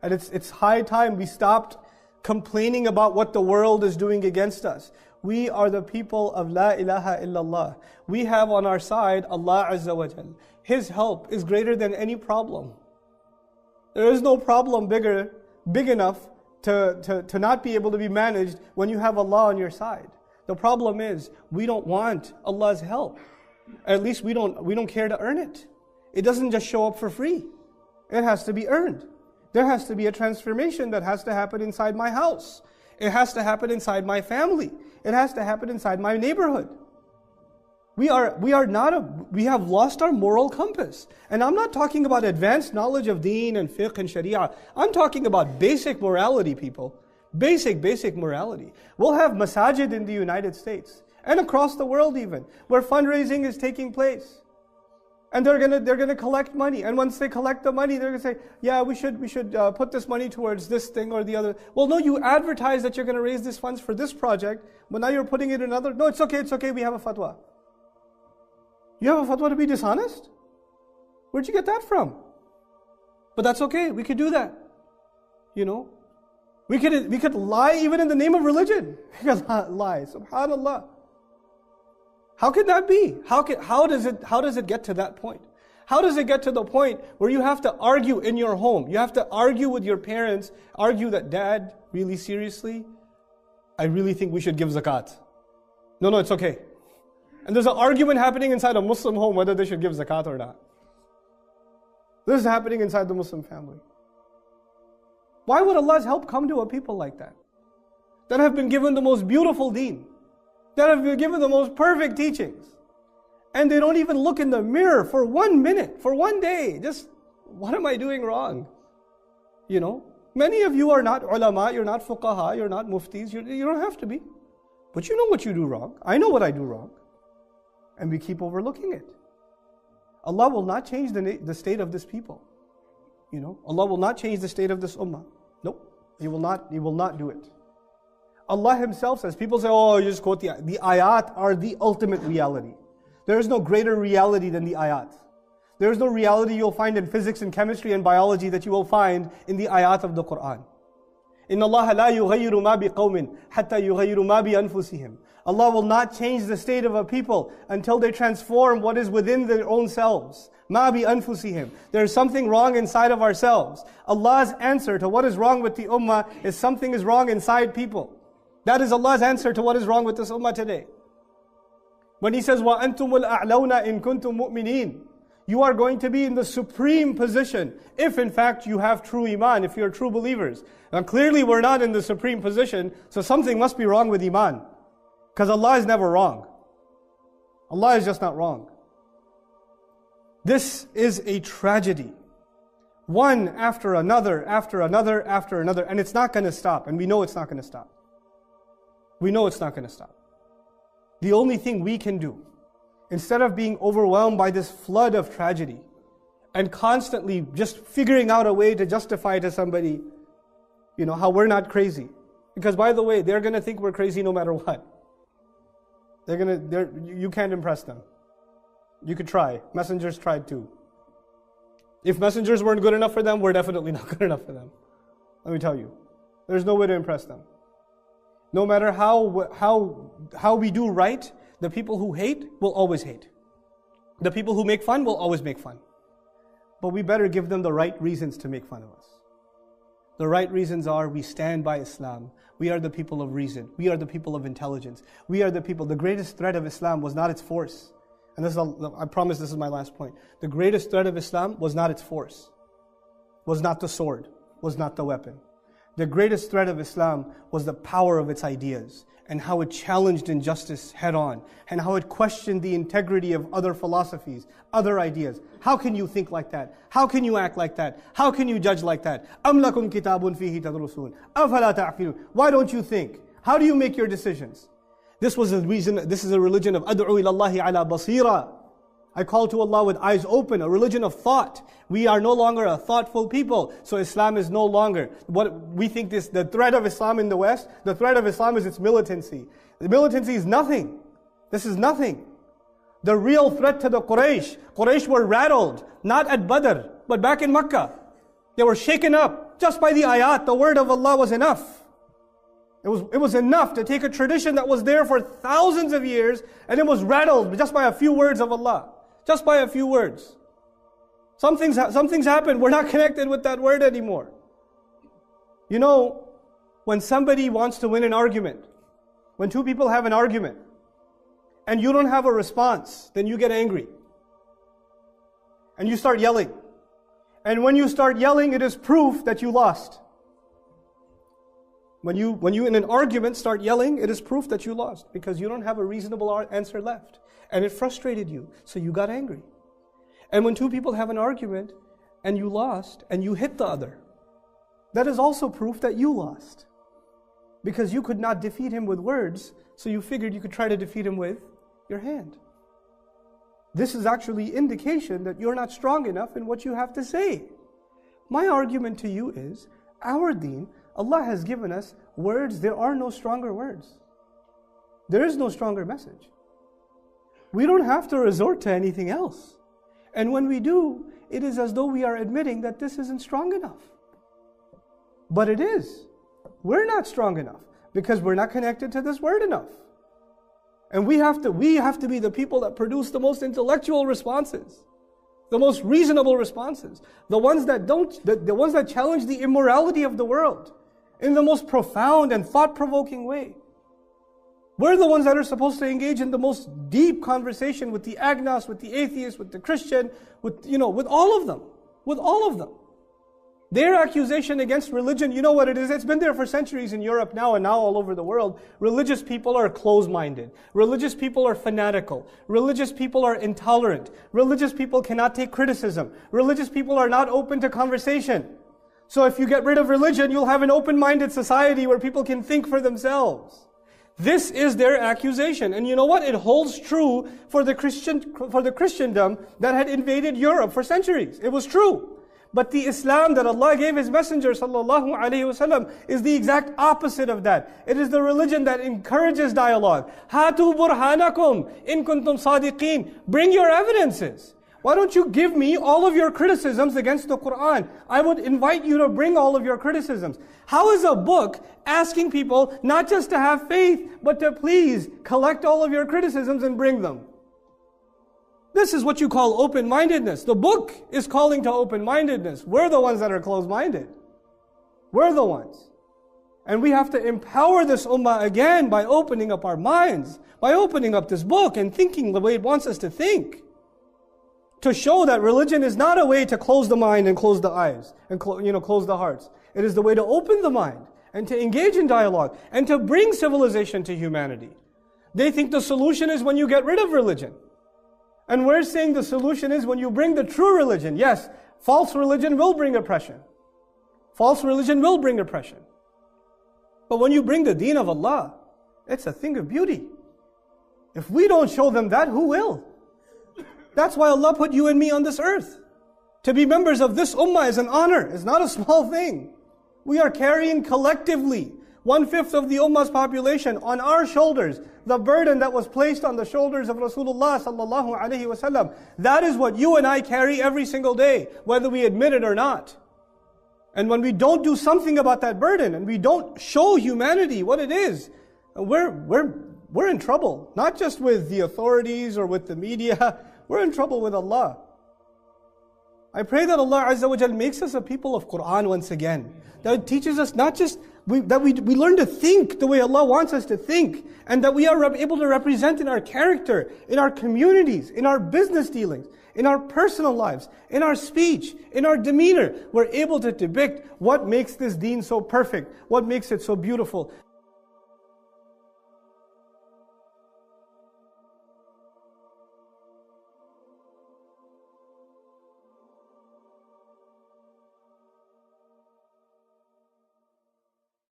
And it's high time we stopped complaining about what the world is doing against us. We are the people of La ilaha illallah. We have on our side Allah Azza wa Jal. His help is greater than any problem. There is no problem big enough to not be able to be managed when you have Allah on your side. The problem is we don't want Allah's help. At least we don't care to earn it. It doesn't just show up for free. It has to be earned. There has to be a transformation that has to happen inside my house. It has to happen inside my family. It has to happen inside my neighborhood. We have lost our moral compass. And I'm not talking about advanced knowledge of deen and fiqh and sharia. I'm talking about basic morality, people. Basic morality. We'll have masajid in the United States and across the world even, where fundraising is taking place. And they're gonna collect money. And once they collect the money, they're gonna say, yeah, we should put this money towards this thing or the other. Well, no, you advertise that you're gonna raise these funds for this project, but now you're putting it in another. No, it's okay, we have a fatwa. You have a fatwa to be dishonest? Where'd you get that from? But that's okay, we could do that. You know? We could lie even in the name of religion. We could lie, subhanallah. How can that be? How does it get to that point? How does it get to the point where you have to argue in your home? You have to argue with your parents, argue that, Dad, really seriously, I really think we should give zakat. No, it's okay. And there's an argument happening inside a Muslim home whether they should give zakat or not. This is happening inside the Muslim family. Why would Allah's help come to a people like that? That have been given the most beautiful deen. That have been given the most perfect teachings. And they don't even look in the mirror for 1 minute, for 1 day. Just, what am I doing wrong? You know, many of you are not ulama, you're not fuqaha, you're not muftis, you don't have to be. But you know what you do wrong. I know what I do wrong. And we keep overlooking it. Allah will not change the state of this people. You know, Allah will not change the state of this ummah. Nope, He will not do it. Allah Himself says, people say, oh, you just quote the ayat are the ultimate reality. There is no greater reality than the ayat. There is no reality you'll find in physics and chemistry and biology that you will find in the ayat of the Quran. إِنَّ اللَّهَ لَا يُغَيِّرُ مَا بِقَوْمٍ حَتَّى يُغَيِّرُ مَا بِأَنفُسِهِمْ. Allah will not change the state of a people until they transform what is within their own selves. مَا بِأَنفُسِهِمْ. There is something wrong inside of ourselves. Allah's answer to what is wrong with the ummah is something is wrong inside people. That is Allah's answer to what is wrong with this ummah today. When He says, وَأَنْتُمُ الْأَعْلَوْنَ إِن كُنْتُم مُؤْمِنِينَ. You are going to be in the supreme position if in fact you have true iman, if you're true believers. Now clearly we're not in the supreme position, so something must be wrong with iman. Because Allah is never wrong. Allah is just not wrong. This is a tragedy. One after another, and it's not going to stop, and we know it's not going to stop. We know it's not going to stop. The only thing we can do, instead of being overwhelmed by this flood of tragedy and constantly just figuring out a way to justify to somebody, you know, how we're not crazy. Because by the way, they're going to think we're crazy no matter what. You can't impress them. You could try. Messengers tried too. If messengers weren't good enough for them, we're definitely not good enough for them. Let me tell you. There's no way to impress them. No matter how we do right, the people who hate will always hate. The people who make fun will always make fun. But we better give them the right reasons to make fun of us. The right reasons are we stand by Islam. We are the people of reason. We are the people of intelligence. We are the people. The greatest threat of Islam was not its force. And I promise this is my last point. The greatest threat of Islam was not its force. Was not the sword. Was not the weapon. The greatest threat of Islam was the power of its ideas and how it challenged injustice head on and how it questioned the integrity of other philosophies, other ideas. How can you think like that? How can you act like that? How can you judge like that? أَمْ لَكُمْ كِتَابٌ فِيهِ تَدْرُسُونَ أَفَلَا تَعْقِلُونَ. Why don't you think? How do you make your decisions? This is a religion of أَدْعُوا إِلَى اللَّهِ عَلَى بَصِيرًا. I call to Allah with eyes open, a religion of thought. We are no longer a thoughtful people, so Islam is no longer. What we think the threat of Islam in the West, the threat of Islam is its militancy. The militancy is nothing. This is nothing. The real threat to the Quraysh were rattled, not at Badr, but back in Makkah. They were shaken up. just by the ayat, the word of Allah was enough. It was enough to take a tradition that was there for thousands of years and it was rattled just by a few words of Allah. Just by a few words. Some things happen, we're not connected with that word anymore. You know, when somebody wants to win an argument, when two people have an argument, and you don't have a response, then you get angry. And you start yelling. And when you start yelling, it is proof that you lost. When you in an argument start yelling, it is proof that you lost, because you don't have a reasonable answer left. And it frustrated you, so you got angry. And when two people have an argument, and you lost, and you hit the other, that is also proof that you lost. Because you could not defeat him with words, so you figured you could try to defeat him with your hand. This is actually indication that you're not strong enough in what you have to say. My argument to you is, our deen, Allah has given us words, there are no stronger words. There is no stronger message. We don't have to resort to anything else. And when we do, it is as though we are admitting that this isn't strong enough. But it is. We're not strong enough because we're not connected to this word enough. And we have to be the people that produce the most intellectual responses, the most reasonable responses, the ones that challenge the immorality of the world in the most profound and thought-provoking way. We're the ones that are supposed to engage in the most deep conversation with the agnostic, with the atheist, with the Christian, with all of them. With all of them. Their accusation against religion, you know what it is? It's been there for centuries in Europe now and now all over the world. Religious people are closed-minded. Religious people are fanatical. Religious people are intolerant. Religious people cannot take criticism. Religious people are not open to conversation. So if you get rid of religion, you'll have an open-minded society where people can think for themselves. This is their accusation. And you know what? It holds true for the Christendom that had invaded Europe for centuries. It was true. But the Islam that Allah gave His Messenger sallallahu alaihi wasallam is the exact opposite of that. It is the religion that encourages dialogue. Hatu burhanakum in kuntum sadiqeen. Bring your evidences. Why don't you give me all of your criticisms against the Quran? I would invite you to bring all of your criticisms. How is a book asking people not just to have faith, but to please collect all of your criticisms and bring them? This is what you call open-mindedness. The book is calling to open-mindedness. We're the ones that are closed-minded. We're the ones. And we have to empower this ummah again by opening up our minds, by opening up this book and thinking the way it wants us to think. To show that religion is not a way to close the mind and close the eyes and close the hearts. It is the way to open the mind and to engage in dialogue and to bring civilization to humanity. They think the solution is when you get rid of religion. And we're saying the solution is when you bring the true religion. Yes, false religion will bring oppression. False religion will bring oppression. But when you bring the deen of Allah, it's a thing of beauty. If we don't show them that, who will? That's why Allah put you and me on this earth. To be members of this ummah is an honor. It's not a small thing. We are carrying collectively 1/5 of the ummah's population on our shoulders. The burden that was placed on the shoulders of Rasulullah sallallahu alaihi wasallam. That is what you and I carry every single day, whether we admit it or not. And when we don't do something about that burden, and we don't show humanity what it is, we're in trouble. Not just with the authorities or with the media. We're in trouble with Allah. I pray that Allah Azza wa Jal makes us a people of Quran once again. That it teaches us not just, that we learn to think the way Allah wants us to think. And that we are able to represent in our character, in our communities, in our business dealings, in our personal lives, in our speech, in our demeanor. We're able to depict what makes this deen so perfect, what makes it so beautiful.